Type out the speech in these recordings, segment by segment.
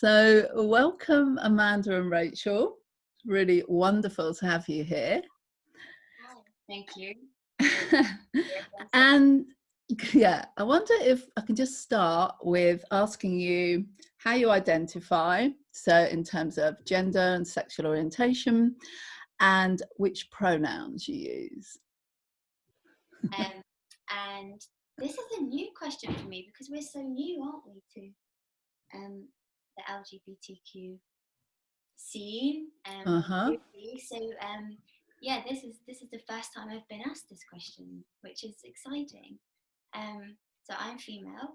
So welcome, Amanda and Rachel. Really wonderful to have you here. Hi, thank you. And yeah, I wonder if I can just start with asking you how you identify, so in terms of gender and sexual orientation, and which pronouns you use. And this is a new question for me because we're so new, aren't we, to the LGBTQ scene. So yeah, this is the first time I've been asked this question, which is exciting. So I'm female,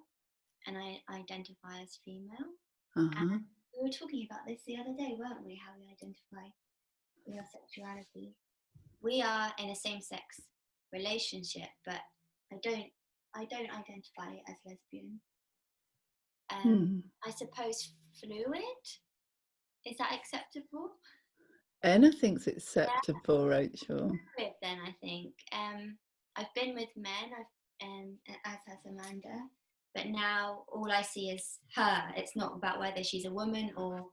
and I identify as female. And we were talking about this the other day, weren't we? How we identify with our sexuality. We are in a same-sex relationship, but I don't identify as lesbian. I suppose fluid. Is that acceptable? Anything's acceptable, yeah. Rachel. Fluid, then I think. I've been with men, as has Amanda, but now all I see is her. It's not about whether she's a woman or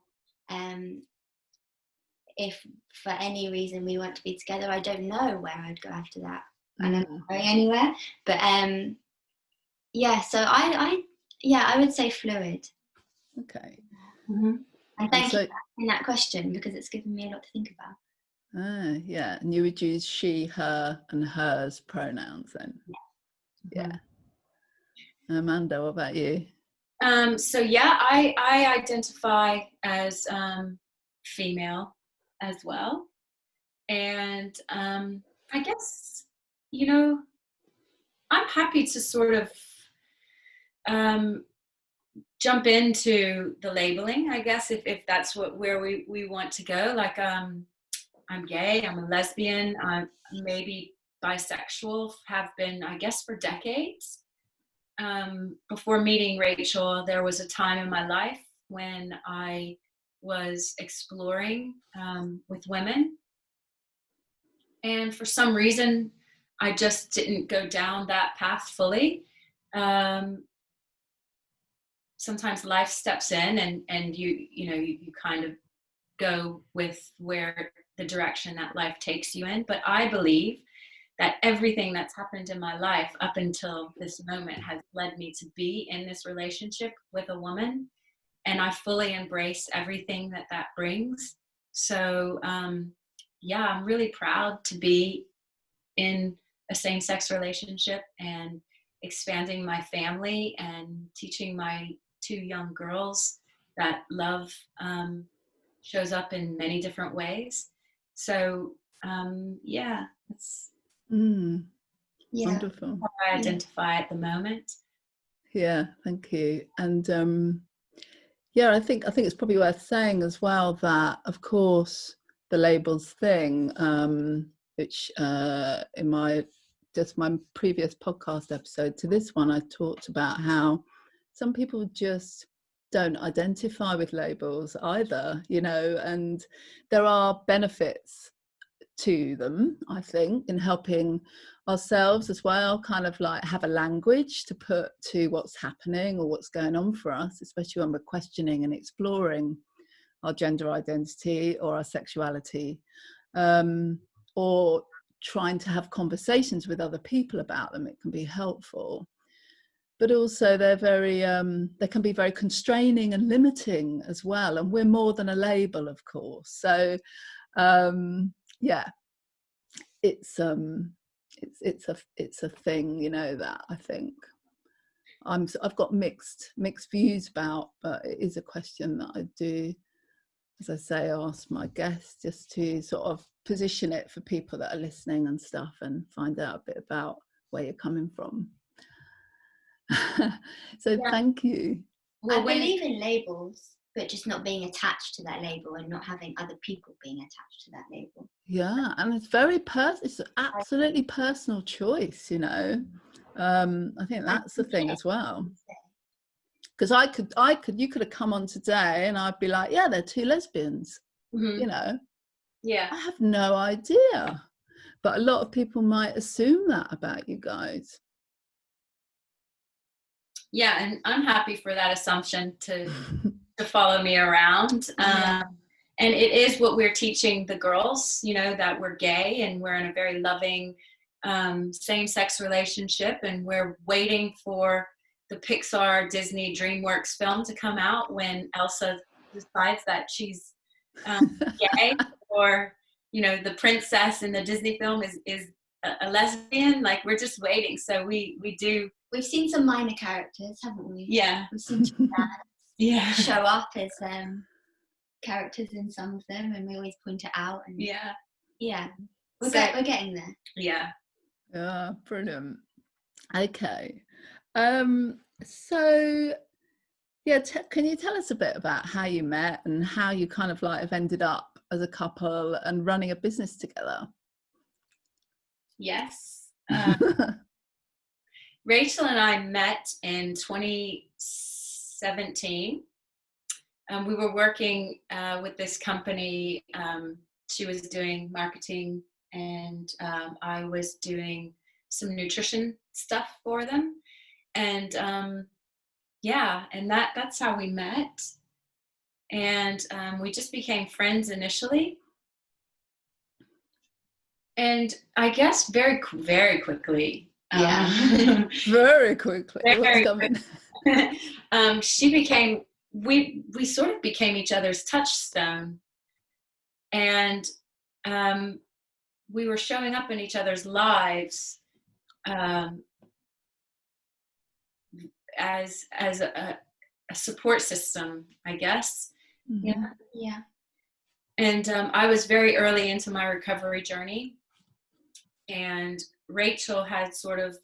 if for any reason we want to be together. I don't know where I'd go after that. And I'm not going anywhere. But yeah, so I would say fluid. Okay. And thank you for asking that question, because it's given me a lot to think about. Yeah, and you would use she, her, and hers pronouns then? Yeah. Amanda, what about you? So yeah, I identify as female as well. And I guess, I'm happy to sort of jump into the labeling, I guess, if that's where we want to go. Like, I'm gay, I'm a lesbian, I'm maybe bisexual, have been, I guess, for decades. Before meeting Rachel, there was a time in my life when I was exploring with women. And for some reason, I just didn't go down that path fully. Sometimes life steps in and you kind of go with where the direction that life takes you in. But I believe that everything that's happened in my life up until this moment has led me to be in this relationship with a woman. And I fully embrace everything that brings. So, yeah, I'm really proud to be in a same-sex relationship and expanding my family and teaching my 2 young girls that love shows up in many different ways. So, yeah, it's wonderful. How I identify at the moment. Yeah, thank you. And yeah, I think it's probably worth saying as well that, of course, the labels thing, which in my previous podcast episode to this one, I talked about how some people just don't identify with labels either, and there are benefits to them, I think, in helping ourselves as well, kind of like have a language to put to what's happening or what's going on for us, especially when we're questioning and exploring our gender identity or our sexuality, or trying to have conversations with other people about them. It can be helpful, but also they're very they can be very constraining and limiting as well, and we're more than a label, of course. So yeah, it's a thing, that I think I've got mixed views about, but it is a question that I do, as I say, ask my guests just to sort of position it for people that are listening and stuff, and find out a bit about where you're coming from. So yeah. Thank you. Well, I believe in labels, but just not being attached to that label and not having other people being attached to that label. Yeah, and it's very it's absolutely personal choice, I think that's the thing as well. Because you could have come on today and I'd be like, yeah, they're 2 lesbians, Yeah, I have no idea, but a lot of people might assume that about you guys. Yeah, and I'm happy for that assumption to to follow me around. Yeah. And it is what we're teaching the girls, you know, that we're gay and we're in a very loving same-sex relationship, and we're waiting for the Pixar, Disney, DreamWorks film to come out when Elsa decides that she's gay, or, you know, the princess in the Disney film is a lesbian. Like, we're just waiting. So we do. We've seen some minor characters, haven't we? Yeah. We've seen yeah. show up as characters in some of them, and we always point it out. And yeah, we're getting there. Yeah. Yeah, brilliant. Okay. So yeah, can you tell us a bit about how you met and how you kind of like have ended up as a couple and running a business together? Yes. Rachel and I met in 2017. We were working with this company. She was doing marketing, and I was doing some nutrition stuff for them. And and that's how we met. And we just became friends initially. And I guess very, very quickly. Very quickly. What's coming? We sort of became each other's touchstone. And we were showing up in each other's lives as a support system, I guess. Mm-hmm. Yeah. And I was very early into my recovery journey, and Rachel had sort of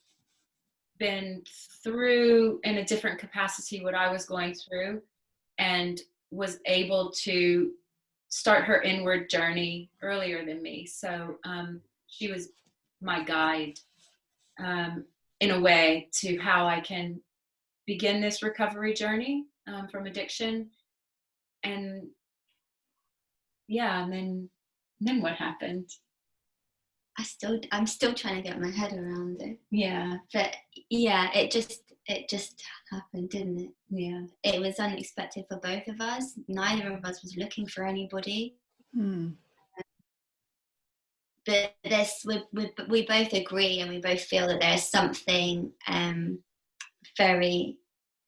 been through in a different capacity what I was going through, and was able to start her inward journey earlier than me. So she was my guide in a way to how I can begin this recovery journey from addiction. And and then what happened? I'm still trying to get my head around it. Yeah. But yeah, it just happened, didn't it? Yeah. It was unexpected for both of us. Neither of us was looking for anybody. But we both agree, and we both feel that there is something very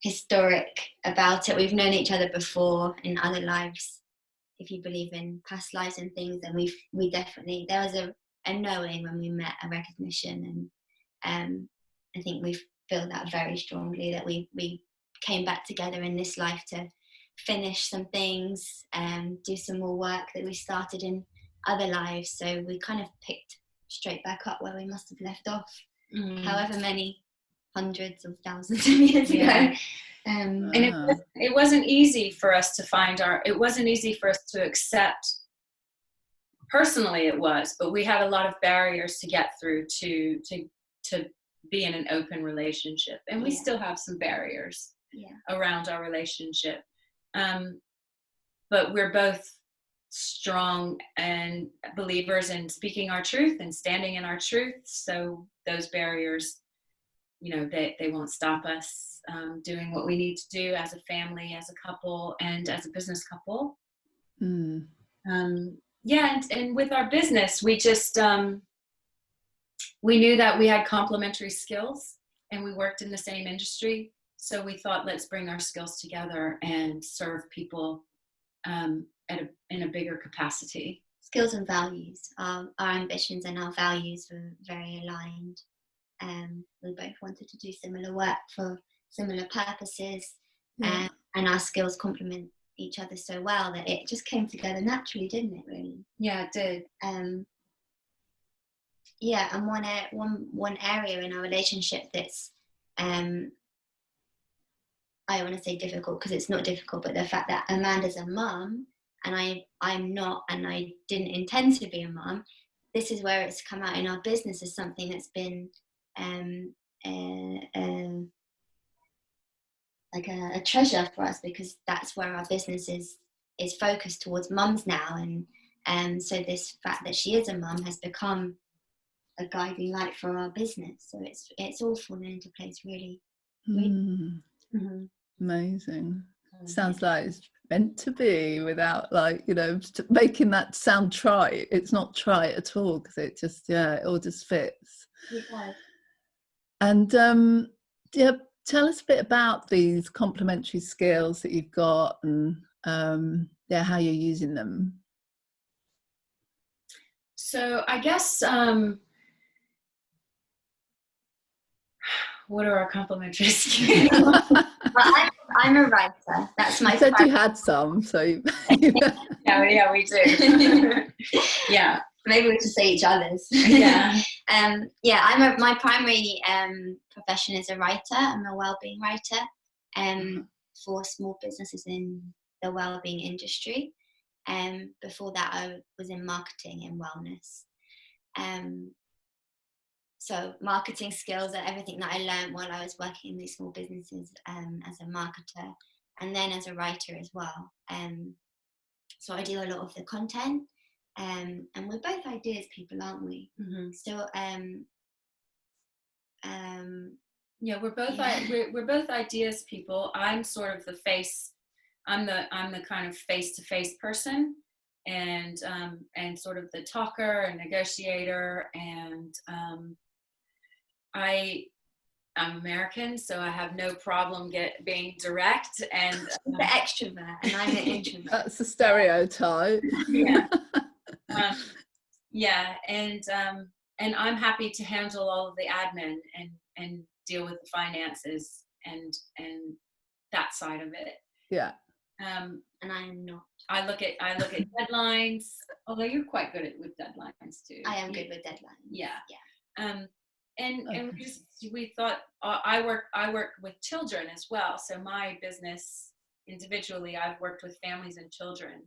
historic about it. We've known each other before in other lives. If you believe in past lives and things, and we definitely, there was a knowing when we met, a recognition, and I think we feel that very strongly, that we came back together in this life to finish some things and do some more work that we started in other lives. So we kind of picked straight back up where we must have left off, however many hundreds of thousands of years ago. And it wasn't easy for us to it wasn't easy for us to accept. Personally it was, but we had a lot of barriers to get through to be in an open relationship, and we still have some barriers around our relationship, but we're both strong and believers in speaking our truth and standing in our truth, so those barriers, you know, they won't stop us doing what we need to do as a family, as a couple, and as a business couple. And with our business, we just we knew that we had complementary skills, and we worked in the same industry, so we thought, let's bring our skills together and serve people in a bigger capacity. Skills and values, our ambitions and our values were very aligned. We both wanted to do similar work for similar purposes, and our skills complement each other so well that it just came together naturally, didn't it? Really? Yeah, it did. And one area in our relationship that's I want to say difficult, because it's not difficult, but the fact that Amanda's a mum and I'm not, and I didn't intend to be a mum. This is where it's come out in our business as something that's been like a treasure for us, because that's where our business is focused towards mums now, and so this fact that she is a mum has become a guiding light for our business. So it's all fallen into place really. Amazing. Sounds like it's meant to be, without like, you know, making that sound trite. It's not trite at all, because it just, yeah, it all just fits. It does. And yeah, tell us a bit about these complementary skills that you've got, and yeah, how you're using them. So I guess what are our complementary skills? Well, I'm a writer. That's my. You said you had some, so yeah, we do. Yeah, maybe we should say each other's. Yeah. Yeah. My primary profession is a writer. I'm a wellbeing writer. For small businesses in the wellbeing industry. Before that, I was in marketing and wellness. So marketing skills are everything that I learned while I was working in these small businesses as a marketer, and then as a writer as well. So I do a lot of the content, and we're both ideas people, aren't we? Mm-hmm. So yeah, we're both ideas people. I'm sort of the face. I'm the kind of face-to-face person, and sort of the talker and negotiator, and I'm American, so I have no problem being direct, and the extrovert, and I'm an introvert. That's a stereotype. Yeah. Yeah, and I'm happy to handle all of the admin and deal with the finances and that side of it. Yeah. And I am not. I look at deadlines, although you're quite good with deadlines too. I am good with deadlines. Yeah. Yeah. And we thought I work with children as well. So my business individually, I've worked with families and children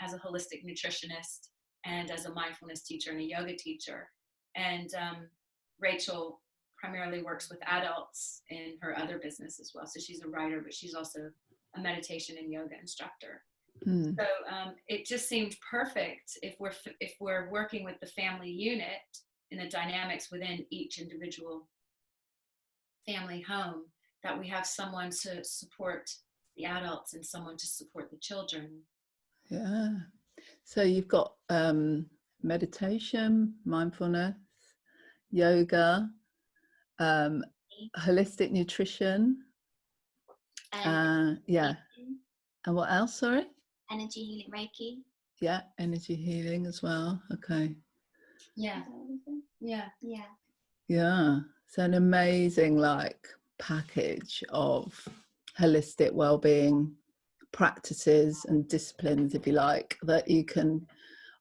as a holistic nutritionist and as a mindfulness teacher and a yoga teacher. And Rachel primarily works with adults in her other business as well. So she's a writer, but she's also a meditation and yoga instructor. So it just seemed perfect if we're working with the family unit in the dynamics within each individual family home, that we have someone to support the adults and someone to support the children. Yeah. So you've got meditation, mindfulness, yoga, holistic nutrition. Yeah. And what else, sorry? Energy healing, Reiki. Yeah, energy healing as well. Okay. Yeah. Yeah. Yeah. Yeah. So an amazing package of holistic well-being practices and disciplines, if you like, that you can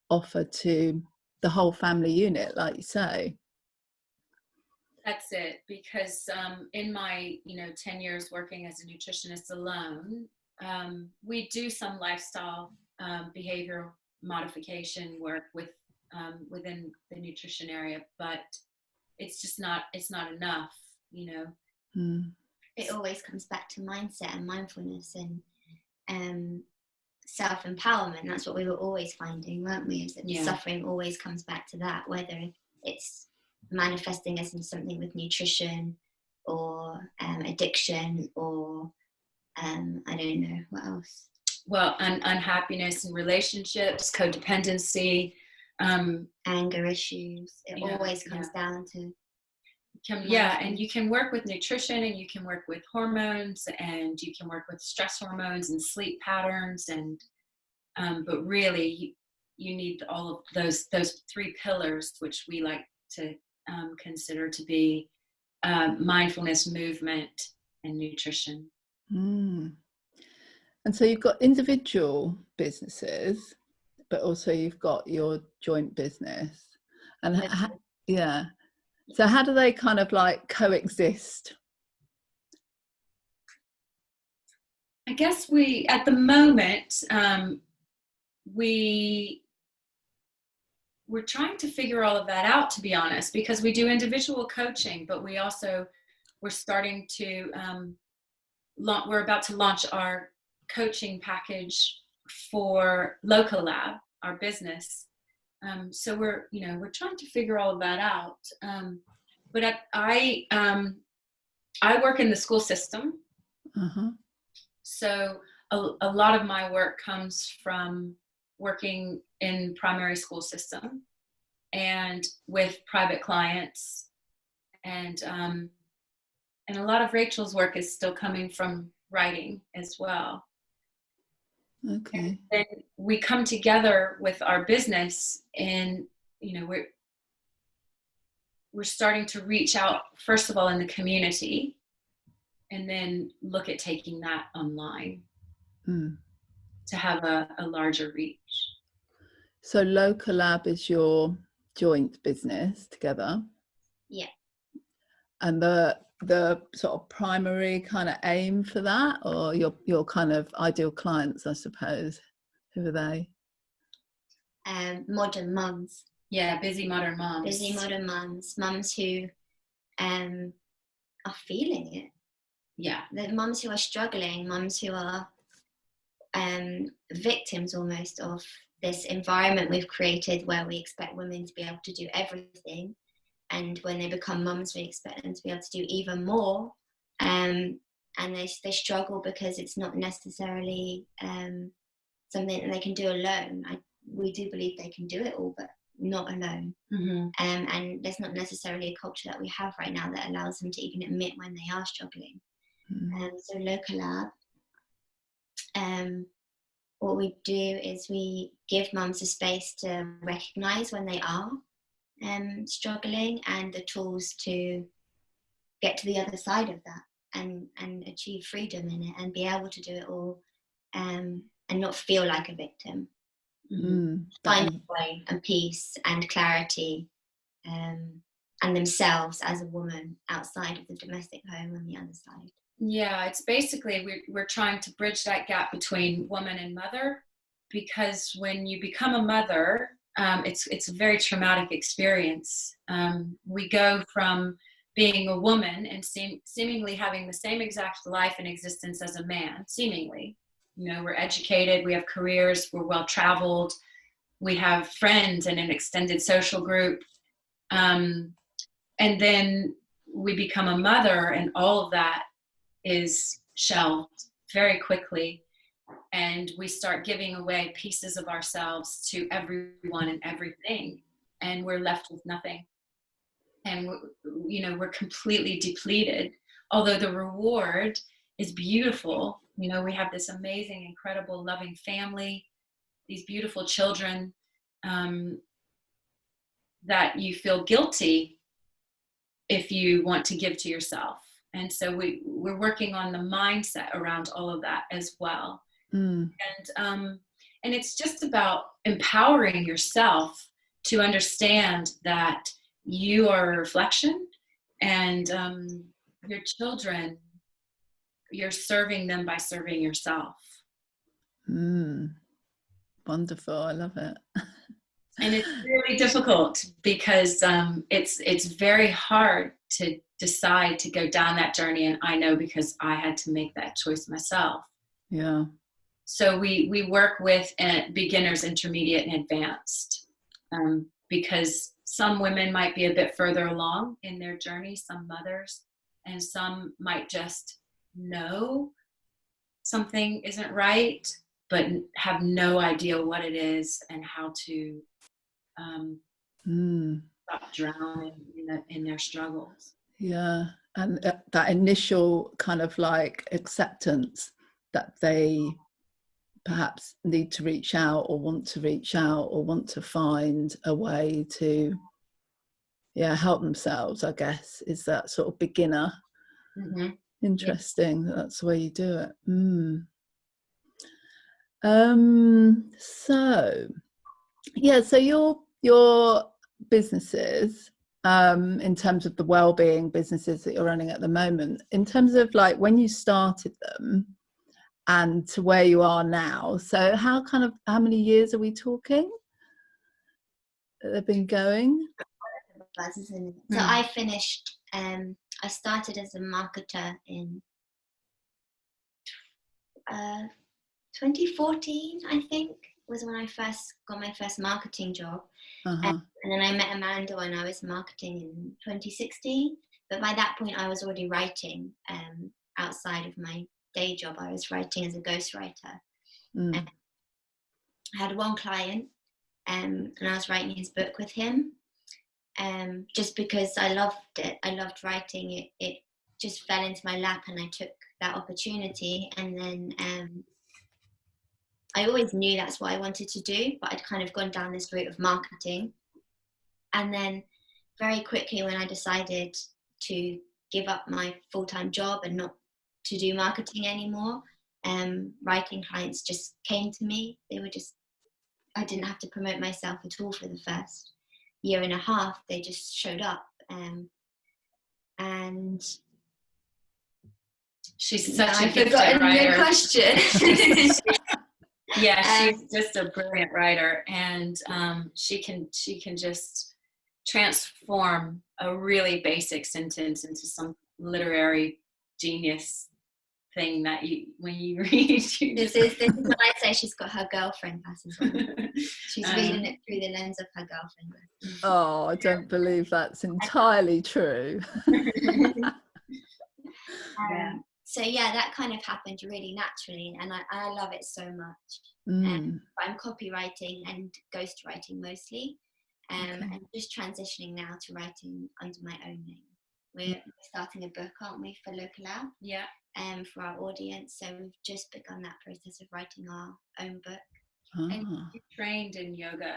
offer to the whole family unit, like you say. That's it, because in my 10 years working as a nutritionist alone, we do some lifestyle behavioral modification work within the nutrition area, but it's not enough, It always comes back to mindset and mindfulness and self-empowerment. That's what we were always finding, weren't we? Is that the suffering always comes back to that, whether it's manifesting as in something with nutrition or addiction or I don't know what else. Well, unhappiness in relationships, codependency, anger issues. It always comes down to and you can work with nutrition, and you can work with hormones, and you can work with stress hormones and sleep patterns, and but really you need all of those three pillars, which we like to consider to be mindfulness, movement, and nutrition. And so you've got individual businesses, but also you've got your joint business. And so how do they kind of coexist? I guess at the moment, we're trying to figure all of that out, to be honest, because we do individual coaching, but we're starting to, we're about to launch our coaching package for Lokah Lab, our business. So we're trying to figure all of that out. But I work in the school system. So a lot of my work comes from working in primary school system and with private clients, and a lot of Rachel's work is still coming from writing as well. Okay. And then we come together with our business, and we're starting to reach out, first of all, in the community, and then look at taking that online to have a larger reach. So Lokah Lab is your joint business together? Yeah. And the sort of primary kind of aim for that, or your kind of ideal clients, I suppose, who are they? Modern mums. Yeah, busy modern moms. Busy modern mums who are feeling it. Yeah. The mums who are struggling, mums who are victims almost of this environment we've created where we expect women to be able to do everything, and when they become mums we expect them to be able to do even more, and they struggle because it's not necessarily something that they can do alone. We do believe they can do it all, but not alone. Mm-hmm. And there's not necessarily a culture that we have right now that allows them to even admit when they are struggling. So Lokah Lab, what we do is we give mums a space to recognise when they are struggling, and the tools to get to the other side of that and achieve freedom in it and be able to do it all, and not feel like a victim. Find joy and peace and clarity, and themselves as a woman outside of the domestic home on the other side. Yeah, it's basically we're trying to bridge that gap between woman and mother, because when you become a mother, it's a very traumatic experience. We go from being a woman and seemingly having the same exact life and existence as a man, seemingly. We're educated, we have careers, we're well traveled, we have friends and an extended social group, and then we become a mother, and all of that is shelved very quickly, and we start giving away pieces of ourselves to everyone and everything, and we're left with nothing, and we're completely depleted, although the reward is beautiful. We have this amazing, incredible, loving family, these beautiful children, that you feel guilty if you want to give to yourself. And so we're working on the mindset around all of that as well. And it's just about empowering yourself to understand that you are a reflection, and your children, you're serving them by serving yourself. Wonderful, I love it. And it's really difficult because it's very hard to decide to go down that journey, and I know because I had to make that choice myself. Yeah. So we work with beginners, intermediate, and advanced, because some women might be a bit further along in their journey, some mothers, and some might just know something isn't right, but have no idea what it is and how to stop drowning in their struggles. Yeah, and that initial kind of like acceptance that they perhaps need to reach out, or want to reach out, or want to find a way to help themselves, I guess, is that sort of beginner. Interesting. That's the way you do it. So your businesses, in terms of the wellbeing businesses that you're running at the moment, in terms of like when you started them and to where you are now, so how many years are we talking that they've been going? So I finished, I started as a marketer in 2014, I think, was when I first got my first marketing job. And then I met Amanda when I was marketing in 2016. But by that point, I was already writing outside of my day job, I was writing as a ghostwriter. Mm. And I had one client, and I was writing his book with him, just because I loved it. I loved writing. It just fell into my lap, and I took that opportunity. And then I always knew that's what I wanted to do, but I'd kind of gone down this route of marketing. And then very quickly, when I decided to give up my full-time job and not to do marketing anymore, writing clients just came to me. They were just, I didn't have to promote myself at all for the first year and a half. They just showed up. And she's such a I've gifted forgotten writer. the question. Yeah, she's just a brilliant writer, and she can just transform a really basic sentence into some literary genius thing that you, when you read, This is what I say. She's got her girlfriend glasses on. She's reading it through the lens of her girlfriend glasses. Oh, I don't believe that's entirely true. So yeah, that kind of happened really naturally, and I love it so much. I'm copywriting and ghostwriting mostly, and just transitioning now to writing under my own name. We're starting a book, aren't we, for Lokah Lab? Yeah. For our audience, so we've just begun that process of writing our own book. And you trained in yoga,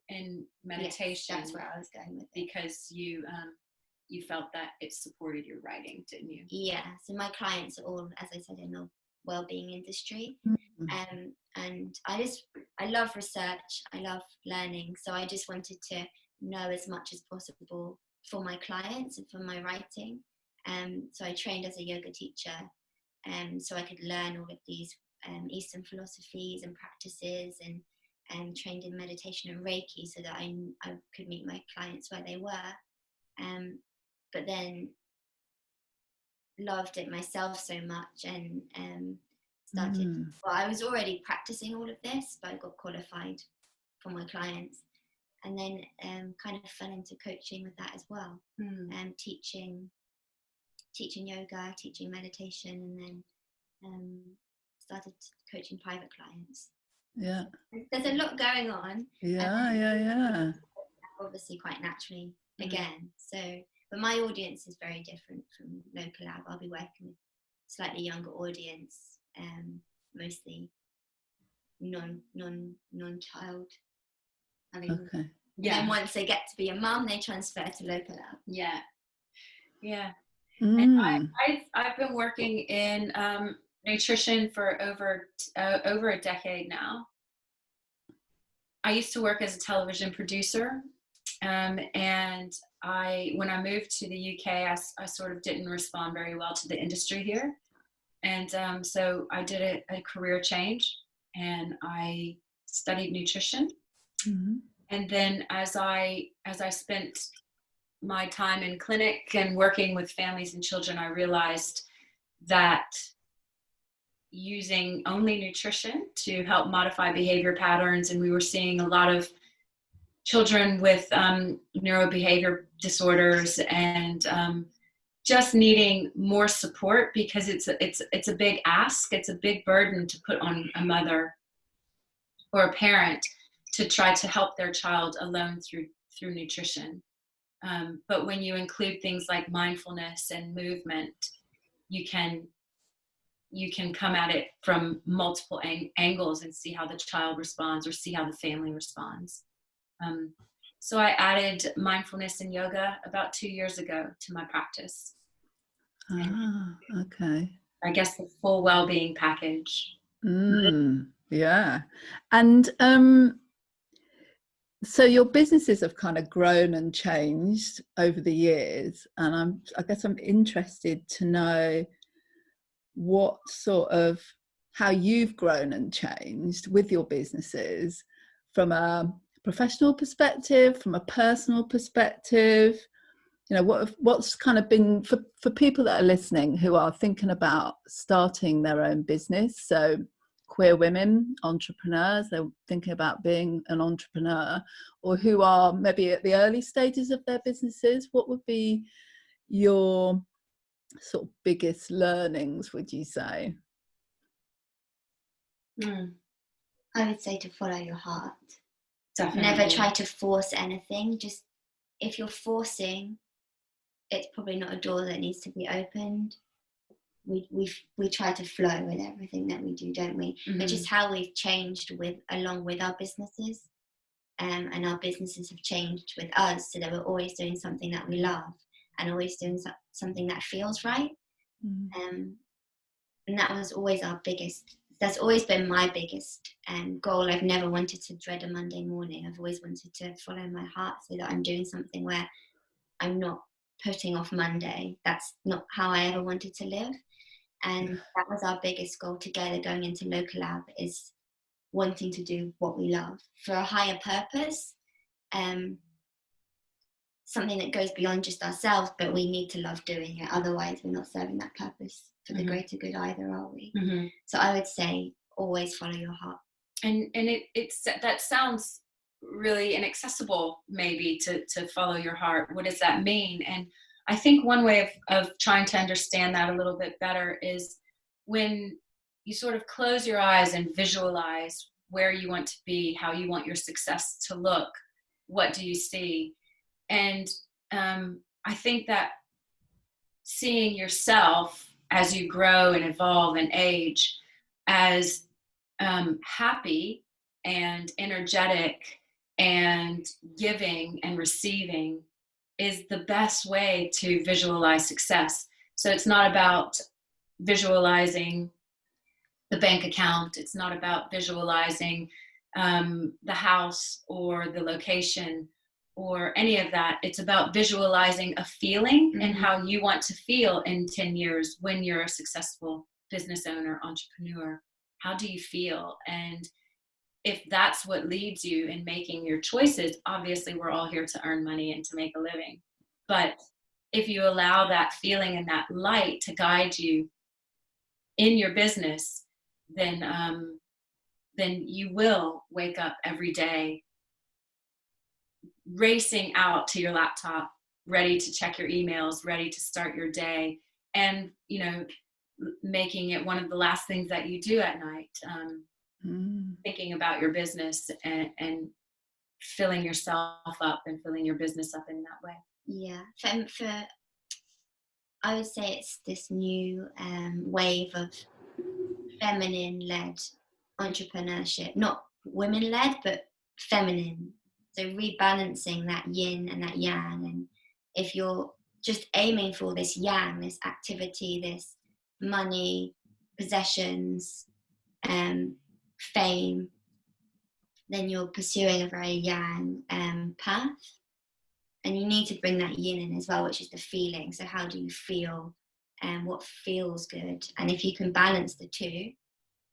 in meditation. Yes, that's where I was going with it. Because you felt that it supported your writing, didn't you? Yeah. So my clients are all, as I said, in the wellbeing industry, and I love research. I love learning. So I just wanted to know as much as possible for my clients and for my writing. So I trained as a yoga teacher, so I could learn all of these Eastern philosophies and practices, and trained in meditation and reiki, so that I could meet my clients where they were. But then loved it myself so much, and started. Well, I was already practicing all of this, but I got qualified for my clients, and then kind of fell into coaching with that as well, teaching yoga, teaching meditation, and then started coaching private clients. Yeah. There's a lot going on. Yeah. Obviously quite naturally again. So, but my audience is very different from Lokah Lab. I'll be working with slightly younger audience, mostly non-child. Okay. Yeah. Then once they get to be a mum, they transfer to Lokah Lab. Yeah. And I've been working in nutrition for over a decade now. I used to work as a television producer, and when I moved to the UK, I sort of didn't respond very well to the industry here, and so I did a career change, and I studied nutrition. And then as I spent my time in clinic and working with families and children, I realized that using only nutrition to help modify behavior patterns, and we were seeing a lot of children with neurobehavior disorders, and just needing more support, because it's a big ask, it's a big burden to put on a mother or a parent to try to help their child alone through nutrition. But when you include things like mindfulness and movement, you can come at it from multiple angles and see how the child responds, or see how the family responds. So I added mindfulness and yoga about 2 years ago to my practice. Okay. I guess the full well-being package. Yeah. And so your businesses have kind of grown and changed over the years, and I guess I'm interested to know what sort of, how you've grown and changed with your businesses, from a professional perspective, from a personal perspective. You know, what's kind of been for people that are listening who are thinking about starting their own business, so queer women, entrepreneurs, they're thinking about being an entrepreneur, or who are maybe at the early stages of their businesses. What would be your sort of biggest learnings, would you say? I would say to follow your heart. Definitely. Never try to force anything. Just if you're forcing, it's probably not a door that needs to be opened. We try to flow with everything that we do, don't we? Which is how we've changed along with our businesses, and our businesses have changed with us, so that we're always doing something that we love and always doing something that feels right. And that was always that's always been my biggest goal. I've never wanted to dread a Monday morning. I've always wanted to follow my heart, so that I'm doing something where I'm not putting off Monday. That's not how I ever wanted to live. And that was our biggest goal together going into Lokah Lab, is wanting to do what we love for a higher purpose, something that goes beyond just ourselves, but we need to love doing it. Otherwise, we're not serving that purpose for the greater good either, are we? So I would say always follow your heart. And it's that sounds really inaccessible, maybe, to follow your heart. What does that mean? And I think one way of trying to understand that a little bit better is when you sort of close your eyes and visualize where you want to be, how you want your success to look, what do you see? And I think that seeing yourself as you grow and evolve and age as happy and energetic and giving and receiving is the best way to visualize success. So it's not about visualizing the bank account. It's not about visualizing the house or the location or any of that. It's about visualizing a feeling and how you want to feel in 10 years when you're a successful business owner, entrepreneur. How do you feel? And if that's what leads you in making your choices, obviously we're all here to earn money and to make a living. But if you allow that feeling and that light to guide you in your business, then you will wake up every day racing out to your laptop, ready to check your emails, ready to start your day, and making it one of the last things that you do at night, thinking about your business and filling yourself up and filling your business up in that way. Yeah, for I would say it's this new wave of feminine-led entrepreneurship, not women-led, but feminine. So rebalancing that yin and that yang. And if you're just aiming for this yang, this activity, this money, possessions, fame, then you're pursuing a very yang path. And you need to bring that yin in as well, which is the feeling. So how do you feel, and what feels good? And if you can balance the two,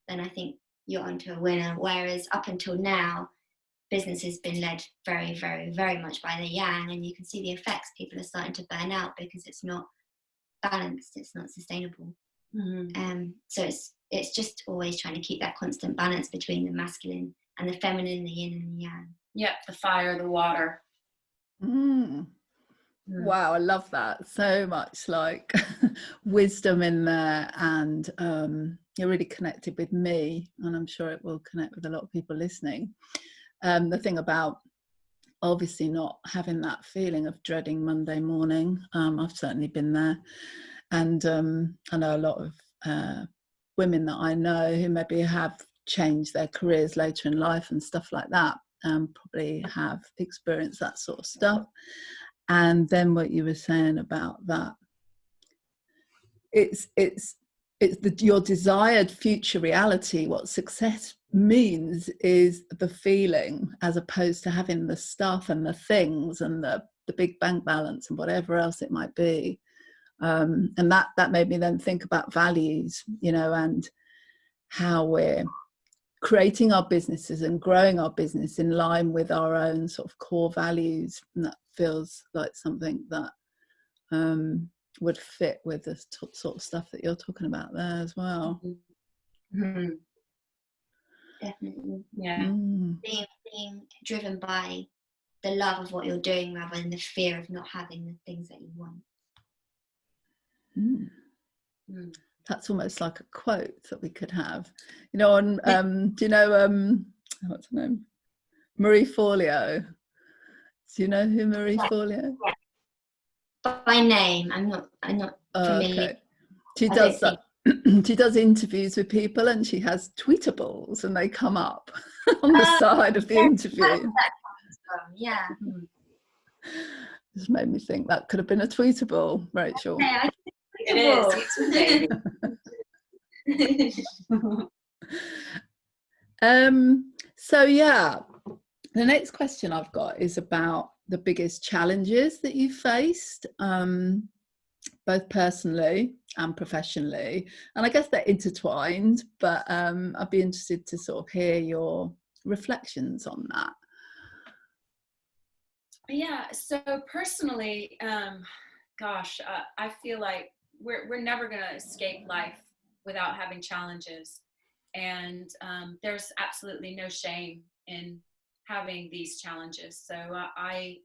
then I think you're onto a winner. Whereas up until now, business has been led very, very, very much by the yang, and you can see the effects. People are starting to burn out because it's not balanced, it's not sustainable. So it's just always trying to keep that constant balance between the masculine and the feminine, the yin and the yang. Yep, the fire, the water. Wow, I love that. So much like wisdom in there, and you're really connected with me, and I'm sure it will connect with a lot of people listening. The thing about obviously not having that feeling of dreading Monday morning, I've certainly been there, and I know a lot of women that I know who maybe have changed their careers later in life and stuff like that, probably have experienced that sort of stuff. And then what you were saying about that, it's your desired future reality. What success means is the feeling, as opposed to having the stuff and the things and the big bank balance and whatever else it might be. And that made me then think about values, and how we're creating our businesses and growing our business in line with our own sort of core values. And that feels like something that would fit with the sort of stuff that you're talking about there as well. Definitely. Yeah. Being driven by the love of what you're doing rather than the fear of not having the things that you want. That's almost like a quote that we could have, you know, on do you know what's her name, Marie Forleo? Do you know who Marie Forleo? Yeah. By name, I'm not familiar. Okay. She does that. She does interviews with people, and she has tweetables, and they come up on the side of the interview. That comes from, yeah. Just made me think that could have been a tweetable, Rachel. Yeah, It is. So yeah, the next question I've got is about the biggest challenges that you've faced, both personally and professionally, and I guess they're intertwined, but I'd be interested to sort of hear your reflections on that. Yeah, so personally, I feel like we're never going to escape life without having challenges, and there's absolutely no shame in having these challenges. So I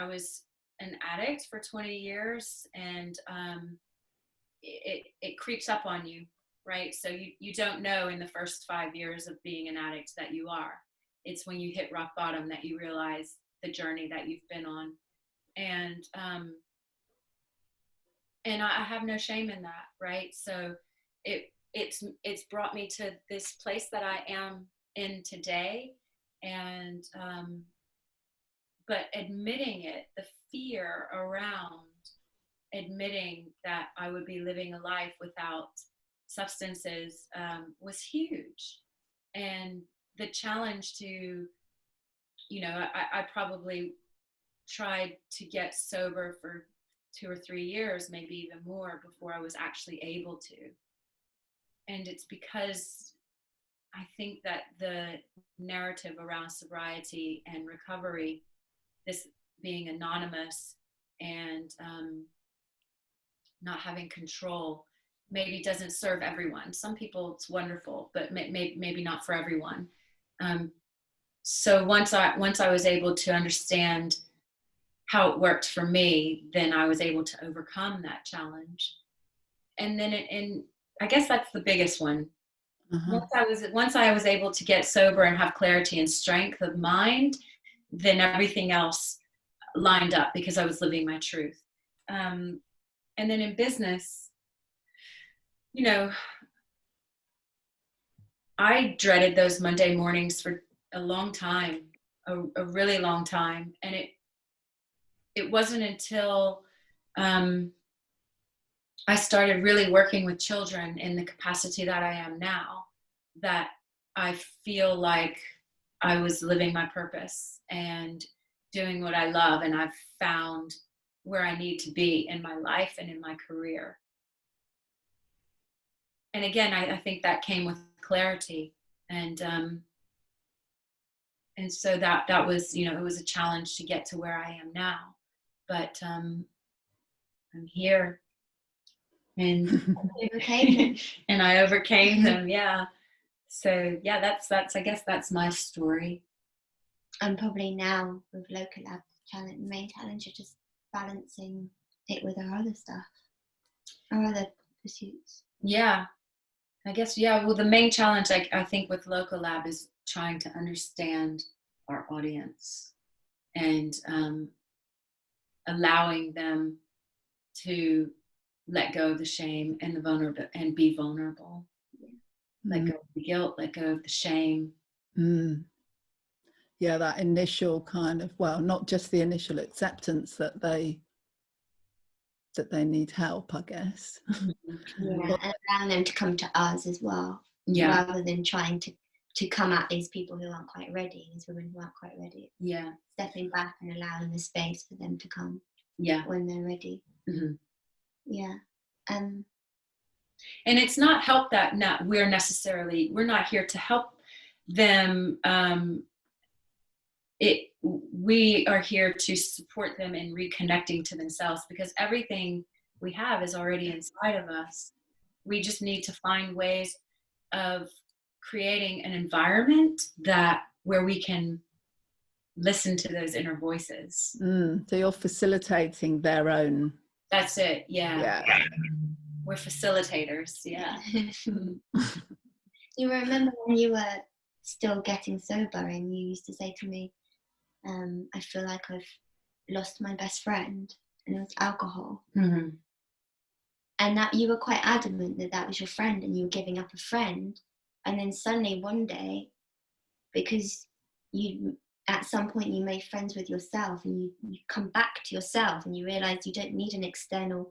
was an addict for 20 years, and it creeps up on you, right? So you don't know in the first 5 years of being an addict that you are. It's when you hit rock bottom that you realize the journey that you've been on. And I have no shame in that, right? So it's brought me to this place that I am in today. And but admitting it, the fear around admitting that I would be living a life without substances was huge. And the challenge to, you know, I probably tried to get sober for 2 or 3 years, maybe even more, before I was actually able to. And it's because I think that the narrative around sobriety and recovery, this being anonymous and not having control, maybe doesn't serve everyone. Some people it's wonderful, but maybe not for everyone. So once I was able to understand how it worked for me, then I was able to overcome that challenge. And then I guess that's the biggest one. Once I was able to get sober and have clarity and strength of mind, then everything else lined up because I was living my truth. And then in business, you know, I dreaded those Monday mornings for a long time, a really long time. And it wasn't until I started really working with children in the capacity that I am now that I feel like I was living my purpose and doing what I love, and I've found where I need to be in my life and in my career. And again, I think that came with clarity, and so that was, you know, it was a challenge to get to where I am now, but I'm here, and and I overcame them. Yeah. So yeah, that's I guess that's my story. And probably now with Lokah Lab, the main challenge is just balancing it with our other stuff, our other pursuits. Yeah, I guess, yeah. Well, the main challenge, I think, with Lokah Lab is trying to understand our audience and allowing them to let go of the shame and the vulnerable and be vulnerable. Let go of the guilt, let go of the shame. Yeah, that initial kind of, well, not just the initial acceptance that they need help, I guess. Yeah, and allowing them to come to us as well. Yeah. Rather than trying to come at these people who aren't quite ready, these women who aren't quite ready. Yeah. Stepping back and allowing the space for them to come. Yeah. When they're ready. Mm-hmm. Yeah. And it's not help that we're not here to help them. We are here to support them in reconnecting to themselves, because everything we have is already inside of us. We just need to find ways of creating an environment where we can listen to those inner voices. So you're facilitating their own That's it. Yeah. Yeah. We're facilitators. Yeah. You remember when you were still getting sober and you used to say to me, I feel like I've lost my best friend, and it was alcohol. Mm-hmm. And that you were quite adamant that that was your friend and you were giving up a friend. And then suddenly one day, because you at some point you made friends with yourself, and you come back to yourself and you realize you don't need an external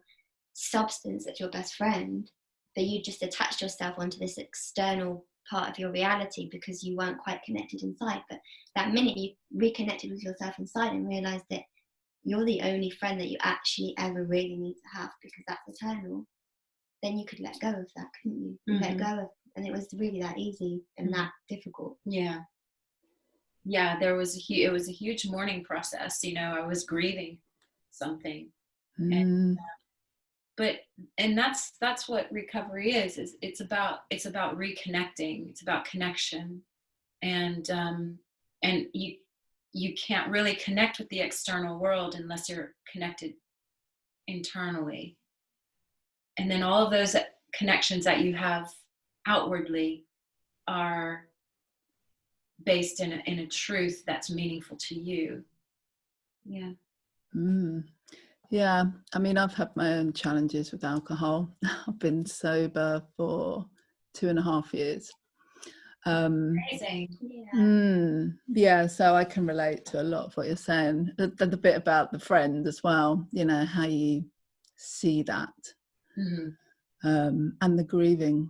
substance as your best friend, but you just attached yourself onto this external part of your reality because you weren't quite connected inside. But that minute you reconnected with yourself inside and realized that you're the only friend that you actually ever really need to have, because that's eternal, then you could let go of that, couldn't you? Mm-hmm. Let go of, and it was really that easy and that difficult. Yeah. There was it was a huge mourning process. I was grieving something, and that's what recovery is it's about reconnecting. It's about connection, and you can't really connect with the external world unless you're connected internally. And then all of those connections that you have outwardly are based in a truth that's meaningful to you. Yeah. Yeah, I mean, I've had my own challenges with alcohol. I've been sober for 2.5 years. Amazing. Yeah, so I can relate to a lot of what you're saying. The bit about the friend as well, how you see that. And the grieving.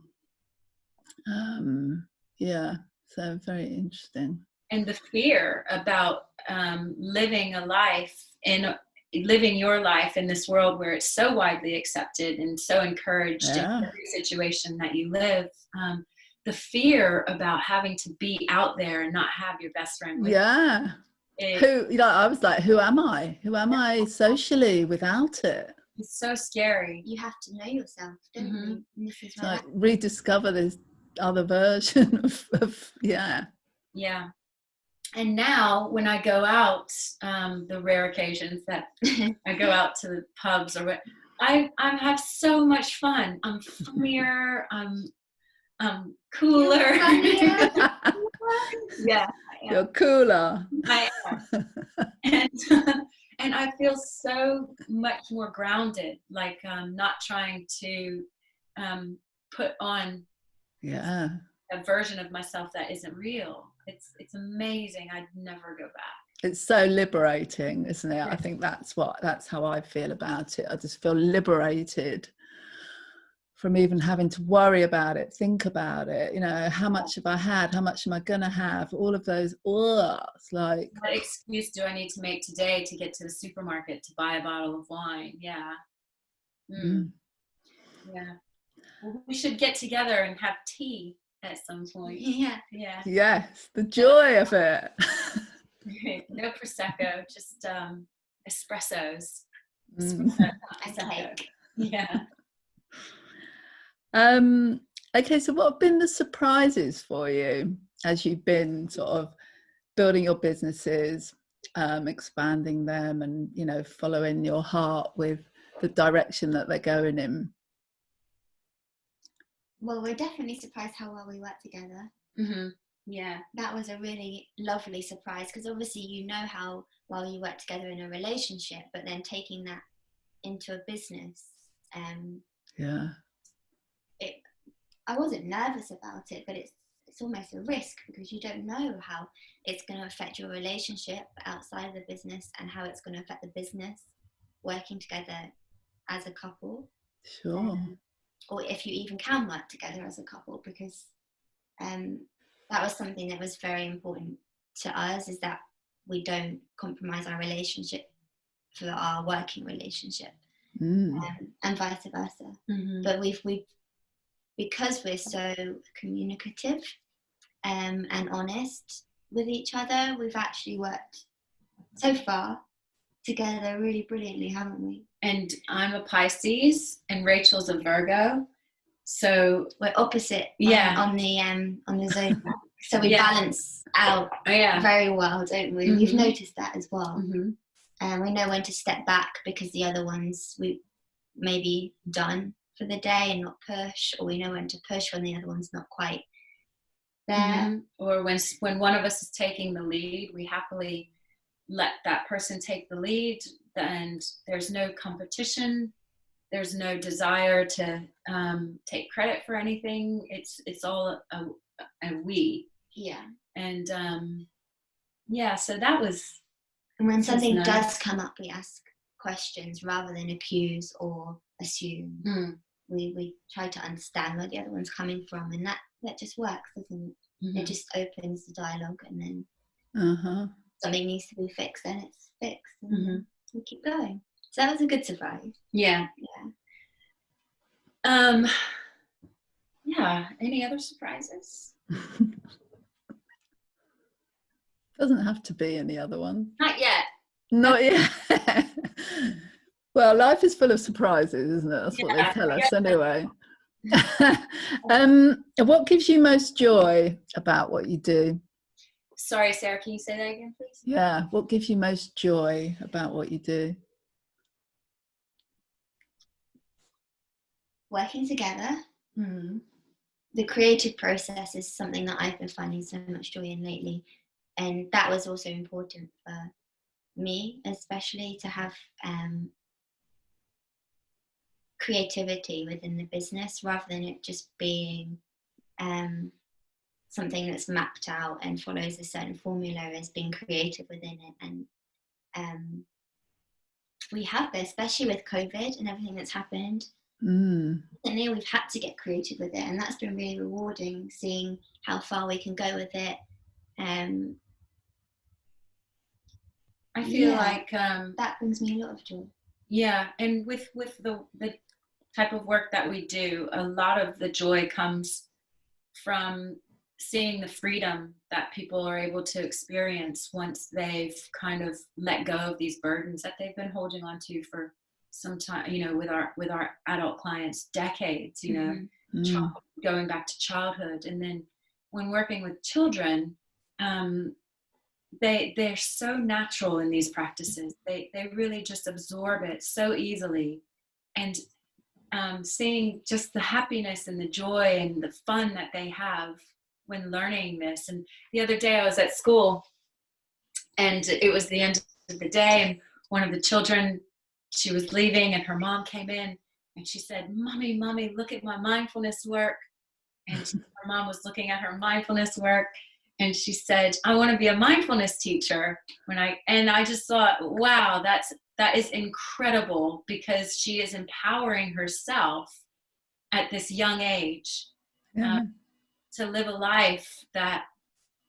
Yeah, so very interesting. And the fear about living your life in this world where it's so widely accepted and so encouraged in every situation that you live. The fear about having to be out there and not have your best friend with you. I was like, who am I? Who am I socially without it? It's so scary. You have to know yourself, don't you? And this is like rediscover this other version of Yeah. And now when I go out, the rare occasions that I go out to the pubs or what, I have so much fun. I'm funnier. I'm cooler. You're cooler. I am. And I feel so much more grounded, like not trying to put on a version of myself that isn't real. It's amazing. I'd never go back. It's so liberating, isn't it? I think that's how I feel about it. I just feel liberated from even having to worry about it, think about it. How much have I had? How much am I gonna have? All of those. It's like, what excuse do I need to make today to get to the supermarket to buy a bottle of wine? Yeah. Well, we should get together and have tea at some point. Yes, the joy of it. No prosecco, just espressos. Okay, so what have been the surprises for you as you've been sort of building your businesses, expanding them, and following your heart with the direction that they're going in? Well, we're definitely surprised how well we work together. That was a really lovely surprise, because obviously how well you work together in a relationship, but then taking that into a business, I wasn't nervous about it, but it's almost a risk, because you don't know how it's going to affect your relationship outside of the business and how it's going to affect the business working together as a couple. Or if you even can work together as a couple, because that was something that was very important to us, is that we don't compromise our relationship for our working relationship, and vice versa. But we've because we're so communicative and honest with each other, we've actually worked so far together really brilliantly, haven't we? And I'm a Pisces and Rachel's a Virgo, so we're opposite on the zodiac. So we balance out very well, don't we? We've noticed that as well. And we know when to step back, because the other ones, we maybe done for the day and not push, or we know when to push when the other one's not quite there. Or when one of us is taking the lead, we happily let that person take the lead, and there's no competition, there's no desire to take credit for anything. It's all a we. Yeah. And so that was. And when something does come up, we ask questions rather than accuse or assume. We try to understand where the other one's coming from, and that just works, doesn't it? It just opens the dialogue, and then something needs to be fixed, then it's fixed, and we keep going. So that was a good surprise. Yeah. Any other surprises? Doesn't have to be any other one. Not yet. Not yet. Well, life is full of surprises, isn't it? That's what they tell us anyway. What gives you most joy about what you do? Sorry, Sarah, can you say that again, please? Yeah, what gives you most joy about what you do? Working together. The creative process is something that I've been finding so much joy in lately, and that was also important for me, especially to have creativity within the business rather than it just being something that's mapped out and follows a certain formula, as being creative within it. And we have this, especially with COVID and everything that's happened. And then we've had to get creative with it, and that's been really rewarding, seeing how far we can go with it. I feel like that brings me a lot of joy. Yeah, and with the type of work that we do, a lot of the joy comes from seeing the freedom that people are able to experience once they've kind of let go of these burdens that they've been holding on to for some time, with our adult clients, decades, going back to childhood. And then when working with children, they're so natural in these practices. They really just absorb it so easily. And seeing just the happiness and the joy and the fun that they have when learning this. And the other day I was at school, and it was the end of the day, and one of the children, she was leaving, and her mom came in and she said, Mommy, look at my mindfulness work. And her mom was looking at her mindfulness work, and she said, I want to be a mindfulness teacher. And I just thought, wow, that is incredible, because she is empowering herself at this young age to live a life that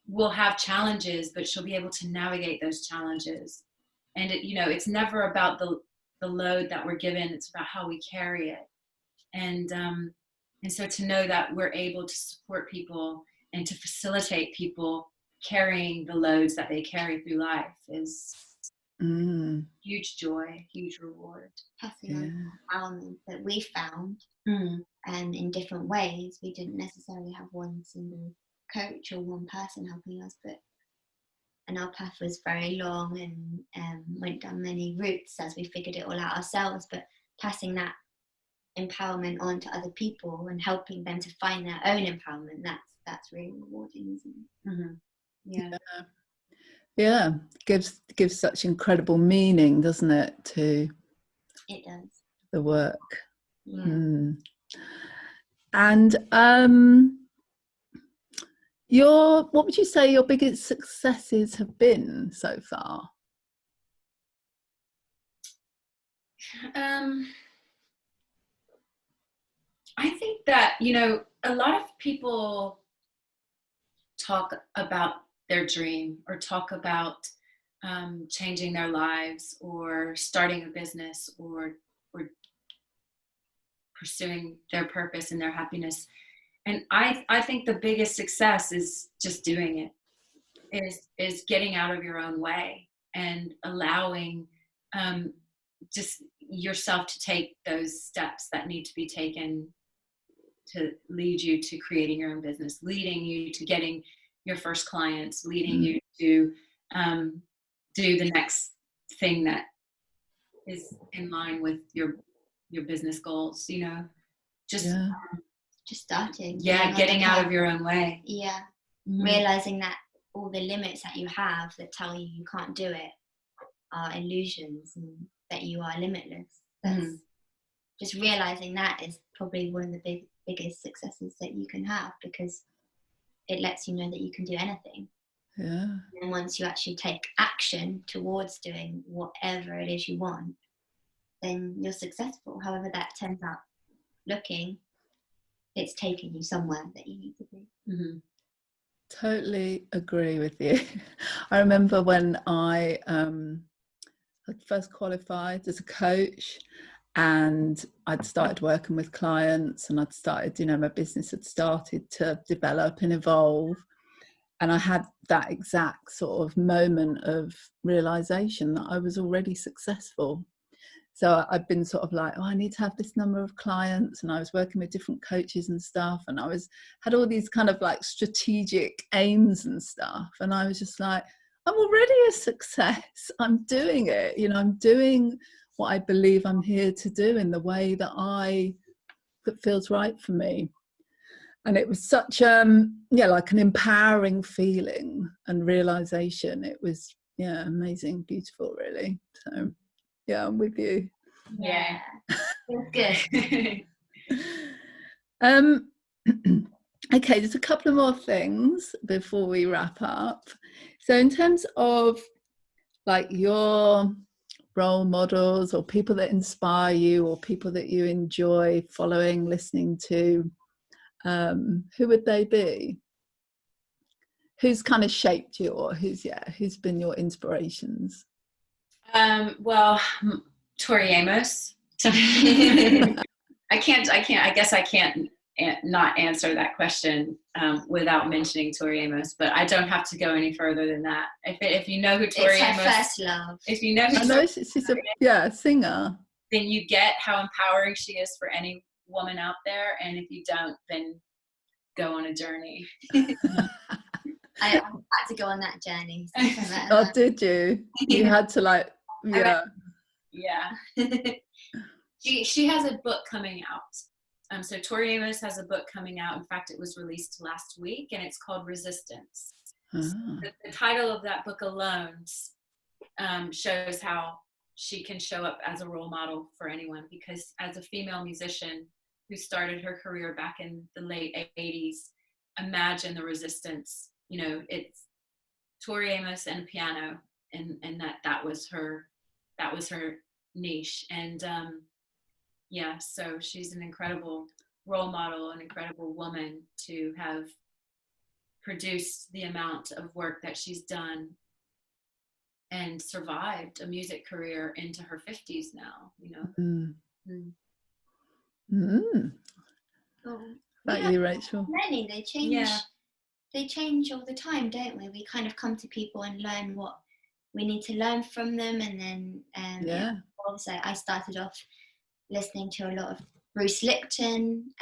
will have challenges, but she'll be able to navigate those challenges. And it's never about the load that we're given, it's about how we carry it. And so to know that we're able to support people and to facilitate people carrying the loads that they carry through life is huge joy, huge reward. Passing on empowerment that we found, and in different ways. We didn't necessarily have one single coach or one person helping us, and our path was very long and went down many routes as we figured it all out ourselves. But passing that empowerment on to other people and helping them to find their own empowerment, that's really rewarding, isn't it? Yeah, gives such incredible meaning, doesn't it, to it does the work. And what would you say your biggest successes have been so far? I think that a lot of people talk about their dream, or talk about changing their lives, or starting a business, or pursuing their purpose and their happiness. And I think the biggest success is just doing it, is getting out of your own way and allowing just yourself to take those steps that need to be taken to lead you to creating your own business, leading you to getting your first clients, leading you to do the next thing that is in line with your your business goals, you know, just starting. Getting out of your own way. Yeah. Realizing that all the limits that you have that tell you you can't do it are illusions, and that you are limitless. That's just realizing that is probably one of the biggest successes that you can have, because it lets you know that you can do anything. Yeah. And once you actually take action towards doing whatever it is you want, then you're successful. However that turns out looking, it's taking you somewhere that you need to be. Totally agree with you. I remember when I had first qualified as a coach, and I'd started working with clients, and I'd started, you know, my business had started to develop and evolve. And I had that exact sort of moment of realization that I was already successful. So I'd been sort of like, oh, I need to have this number of clients, and I was working with different coaches and stuff, and had all these kind of like strategic aims and stuff, and I was just like, I'm already a success. I'm doing it, you know, I'm doing what I believe I'm here to do in the way that feels right for me. And it was such like an empowering feeling and realization. It was amazing, beautiful, really. So yeah, I'm with you. Yeah. Feels good. Okay, there's a couple of more things before we wrap up. So in terms of like your role models, or people that inspire you, or people that you enjoy following, listening to, who would they be? Who's kind of shaped you, or who's been your inspirations? Well, Tori Amos. I guess I can't not answer that question without mentioning Tori Amos, but I don't have to go any further than that. If you know who Tori Amos, first love. If you know who I know she's a singer, then you get how empowering she is for any woman out there. And if you don't, then go on a journey. I had to go on that journey. Oh, did you? You had to like, yeah. She has a book coming out. So Tori Amos has a book coming out. In fact, it was released last week, and it's called Resistance. So the title of that book alone shows how she can show up as a role model for anyone, because as a female musician who started her career back in the late 80s, imagine the resistance. You know, it's Tori Amos and piano, and that was her niche. And so she's an incredible role model, an incredible woman to have produced the amount of work that she's done and survived a music career into her 50s now, you know. About you, Rachel? Many, they change. Yeah. They change all the time, don't we? We kind of come to people and learn what we need to learn from them, and then also I started off listening to a lot of Bruce Lipton,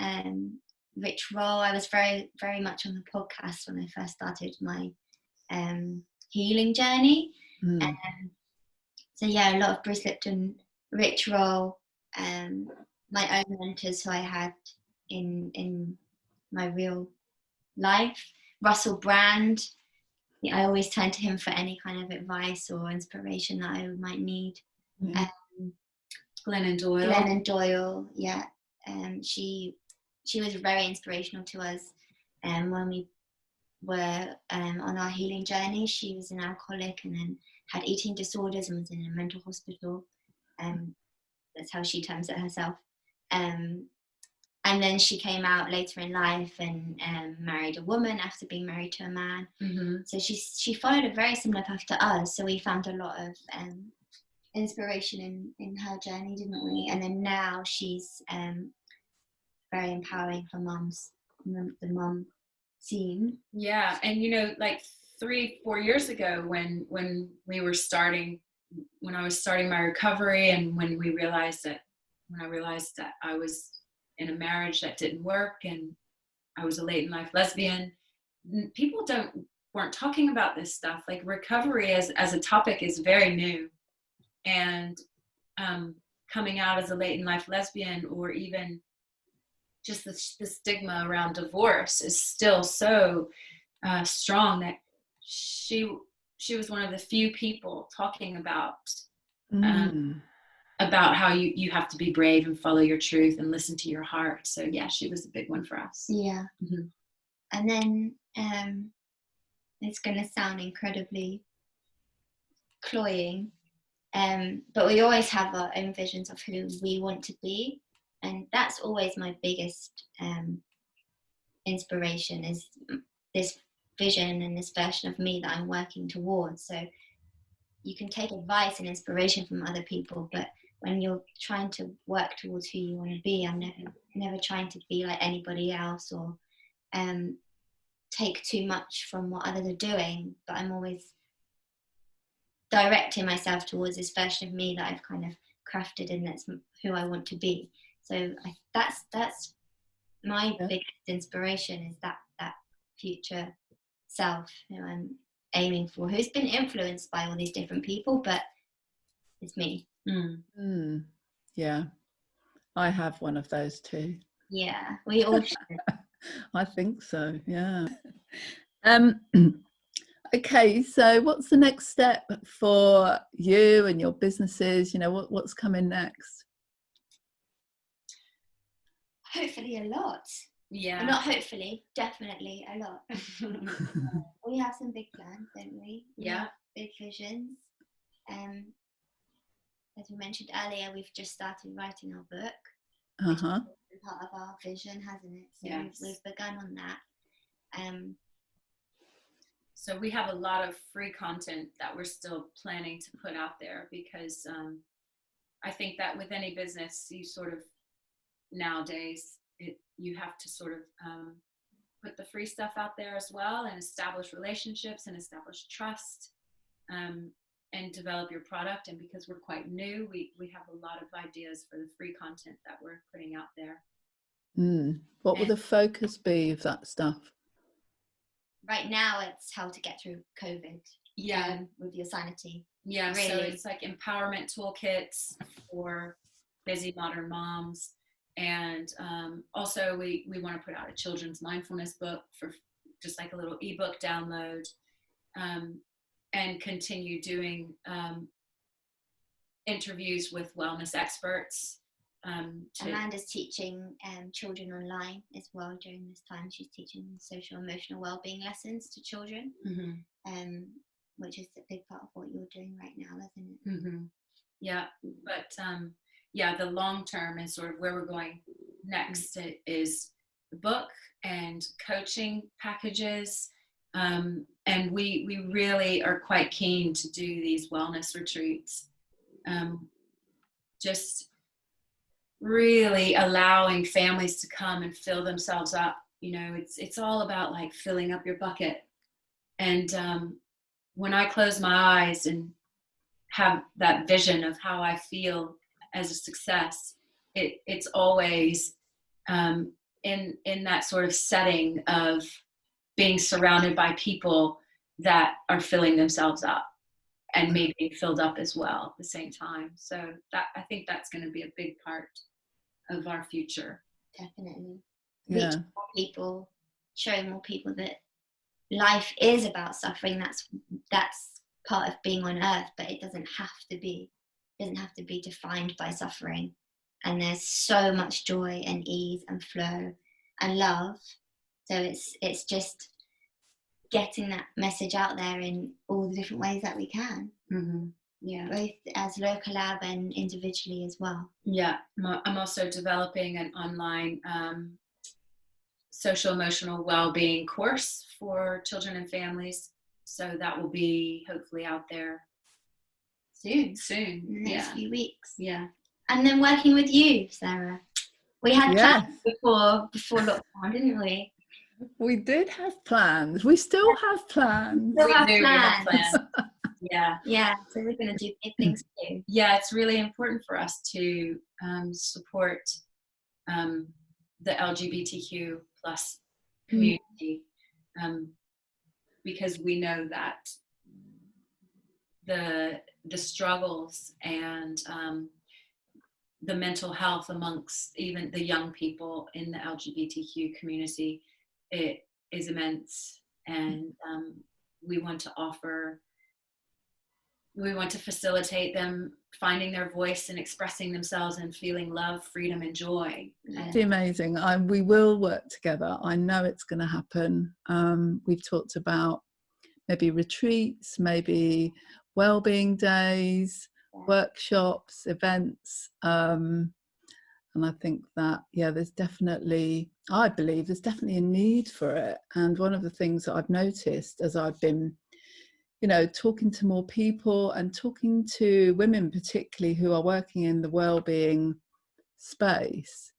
Rich Roll. I was very, very much on the podcast when I first started my healing journey. So yeah, a lot of Bruce Lipton, Rich Roll, my own mentors who I had in my real life. Russell Brand, I always turn to him for any kind of advice or inspiration that I might need. Glennon Doyle, yeah. She was very inspirational to us when we were on our healing journey. She was an alcoholic and then had eating disorders and was in a mental hospital. That's how she terms it herself. And then she came out later in life and married a woman after being married to a man. So she followed a very similar path to us. So we found a lot of inspiration in her journey, didn't we? And then now she's very empowering for moms, the mom scene. Yeah, and you know, like 3-4 years ago when I was starting my recovery, and when I realized that I was in a marriage that didn't work, and I was a late in life lesbian, people weren't talking about this stuff. Like recovery as a topic is very new, and coming out as a late in life lesbian, or even just the stigma around divorce is still so strong, that she was one of the few people talking about how you have to be brave and follow your truth and listen to your heart. So yeah, she was a big one for us. Yeah. And then it's going to sound incredibly cloying, but we always have our own visions of who we want to be, and that's always my biggest inspiration, is this vision and this version of me that I'm working towards. So you can take advice and inspiration from other people, but when you're trying to work towards who you want to be, I'm never trying to be like anybody else, or take too much from what others are doing, but I'm always directing myself towards this version of me that I've kind of crafted, and that's who I want to be. So that's my biggest inspiration, is that future self who I'm aiming for, who's been influenced by all these different people, but it's me. Yeah, I have one of those too. Yeah, we all should. I think so, yeah. Okay, so what's the next step for you and your businesses? You know, what's coming next? Hopefully a lot. Yeah. Well, not hopefully, definitely a lot. We have some big plans, don't we? We have big visions. As we mentioned earlier, we've just started writing our book, which has been part of our vision, hasn't it? So we've begun on that. So we have a lot of free content that we're still planning to put out there, because I think that with any business, you sort of nowadays you have to sort of put the free stuff out there as well, and establish relationships and establish trust, and develop your product. And because we're quite new, we have a lot of ideas for the free content that we're putting out there. What will the focus be of that stuff? Right now it's how to get through COVID with your sanity. Yeah, really. So it's like empowerment toolkits for busy modern moms. And also we want to put out a children's mindfulness book for just like a little ebook download, and continue doing interviews with wellness experts. Amanda's teaching children online as well during this time. She's teaching social emotional wellbeing lessons to children, which is a big part of what you're doing right now, isn't it? Yeah, but the long term and sort of where we're going next is the book and coaching packages, and we really are quite keen to do these wellness retreats, just really allowing families to come and fill themselves up. You know, it's all about like filling up your bucket. And when I close my eyes and have that vision of how I feel as a success, it's always in that sort of setting of being surrounded by people that are filling themselves up and maybe filled up as well at the same time. So that, I think that's going to be a big part of our future. Definitely. Reach more people, show more people that life is about suffering. That's part of being on earth, but it doesn't have to be. It doesn't have to be defined by suffering. And there's so much joy and ease and flow and love. So it's just getting that message out there in all the different ways that we can. Yeah, both as Lokah Lab and individually as well. Yeah, I'm also developing an online social emotional well-being course for children and families. So that will be hopefully out there soon. In the next few weeks. Yeah. And then working with you, Sarah. We had plans before lockdown, didn't we? We did have plans. We still have plans. We have plans. Yeah, so we're going to do big things too. Yeah, it's really important for us to support the LGBTQ plus community, because we know that the struggles and the mental health amongst even the young people in the LGBTQ community, it is immense. And we want to facilitate them finding their voice and expressing themselves and feeling love, freedom, and joy. It's amazing. We will work together. I know it's going to happen. We've talked about maybe retreats, maybe wellbeing days, workshops, events. And I think that, I believe there's definitely a need for it. And one of the things that I've noticed as I've been, talking to more people and talking to women, particularly who are working in the wellbeing space,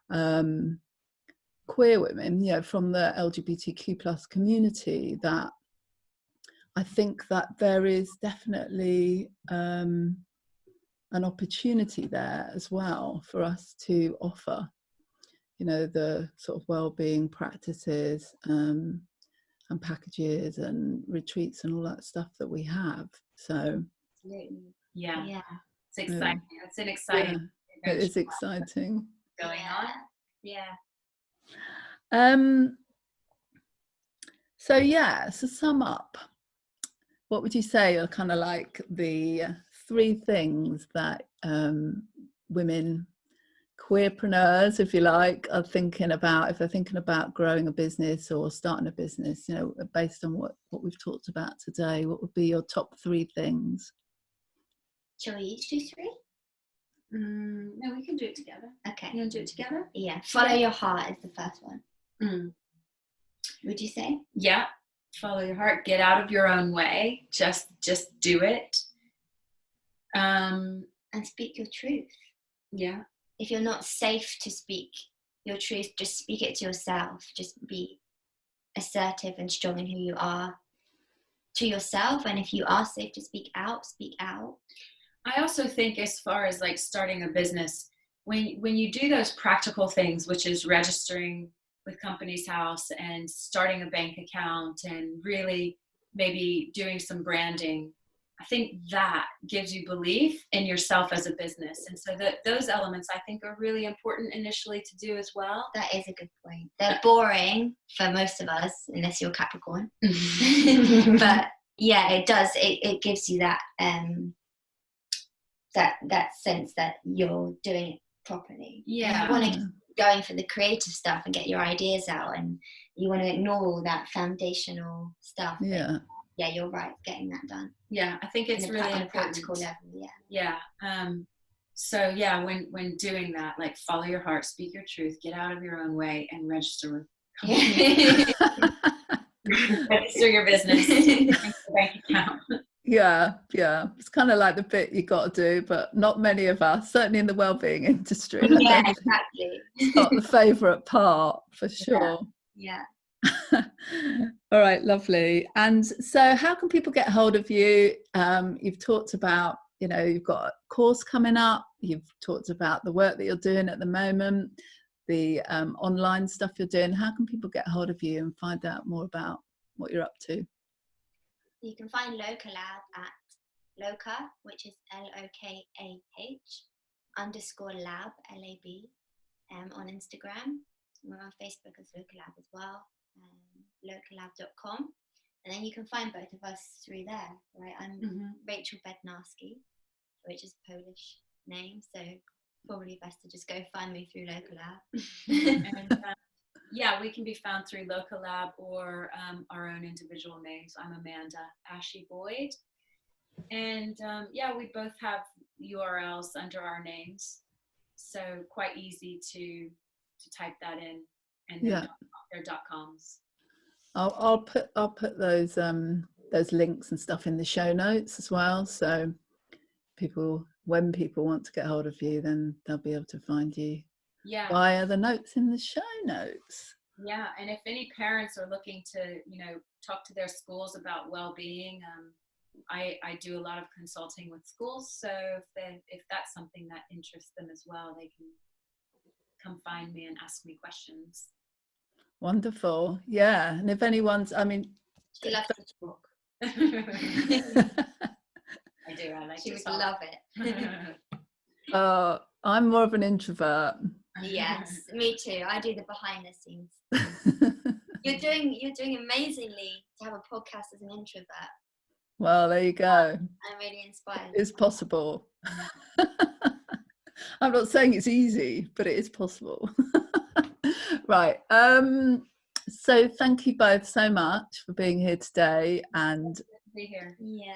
queer women, from the LGBTQ plus community, that I think that there is definitely an opportunity there as well for us to offer, the sort of wellbeing practices and packages and retreats and all that stuff that we have. So Absolutely. Yeah. It's exciting. It's an exciting it is exciting going on. Yeah. So sum up, what would you say are kind of like the 3 things that women, queerpreneurs, if you like, are thinking about if they're thinking about growing a business or starting a business, based on what we've talked about today? What would be your top 3 things? Shall we each do 3? No, we can do it together. Okay. You want to do it together? Yeah. Follow your heart is the first one. Would you say? Yeah. Follow your heart. Get out of your own way. Just do it. And speak your truth. Yeah. If you're not safe to speak your truth, just speak it to yourself. Just be assertive and strong in who you are to yourself. And if you are safe to speak out, speak out. I also think, as far as like starting a business, when you do those practical things, which is registering with Companies House and starting a bank account and really maybe doing some branding, I think that gives you belief in yourself as a business. And so those elements I think are really important initially to do as well. That is a good point. They're boring for most of us, unless you're Capricorn. But yeah, it does. It gives you that that sense that you're doing it properly. Yeah. You want to keep going for the creative stuff and get your ideas out, and you want to ignore all that foundational stuff. Yeah. Yeah, you're right. Getting that done. Yeah, I think it's really on important. a practical level. Yeah. So yeah, when doing that, like follow your heart, speak your truth, get out of your own way, and register with companies. Register your business, bank account. Yeah, it's kind of like the bit you got to do, but not many of us, certainly in the wellbeing industry. Yeah, exactly. It's not the favourite part for sure. Yeah. All right, lovely. And so how can people get hold of you? You've talked about, you've got a course coming up. You've talked about the work that you're doing at the moment, the online stuff you're doing. How can people get hold of you and find out more about what you're up to? You can find Lokah Lab at Lokah, which is LOKAH_lab, LAB, on Instagram. We're on Facebook as Lokah Lab as well, lokahlab.com. And then you can find both of us through there, right? I'm Rachel Bednarski, which is a Polish name, so probably best to just go find me through Lokah Lab. And, yeah, we can be found through Lokah Lab or our own individual names. I'm Amanda Ashy Boyd. And yeah, we both have URLs under our names. So quite easy to type that in, and they're .coms. I'll put those links and stuff in the show notes as well. So when people want to get hold of you, then they'll be able to find you. Yeah. Via the notes in the show notes. Yeah, and if any parents are looking to, talk to their schools about well-being, I do a lot of consulting with schools. So if that's something that interests them as well, they can come find me and ask me questions. Wonderful. Yeah, and if anyone's, she loves to talk. I do. I like she to would talk. love it. I'm more of an introvert. Yes, me too. I do the behind the scenes. You're doing amazingly to have a podcast as an introvert. Well, there you go. I'm really inspired. It's possible. I'm not saying it's easy, but it is possible. Right. So thank you both so much for being here today, and Be here. Yeah.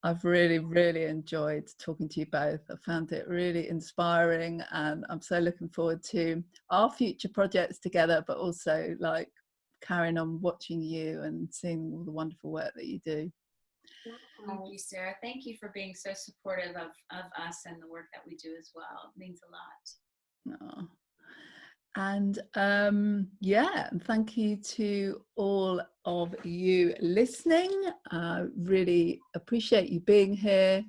I've really, really enjoyed talking to you both. I found it really inspiring, and I'm so looking forward to our future projects together, but also like carrying on watching you and seeing all the wonderful work that you do. Thank you, Sarah. Thank you for being so supportive of us and the work that we do as well. It means a lot. Oh. And yeah, and thank you to all of you listening. Really appreciate you being here,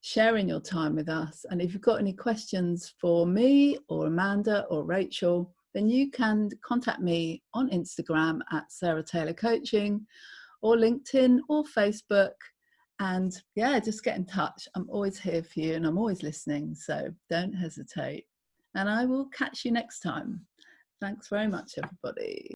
sharing your time with us. And if you've got any questions for me or Amanda or Rachel, then you can contact me on Instagram at Sarah Taylor Coaching, or LinkedIn or Facebook. And yeah, just get in touch. I'm always here for you and I'm always listening, so don't hesitate. And I will catch you next time. Thanks very much, everybody.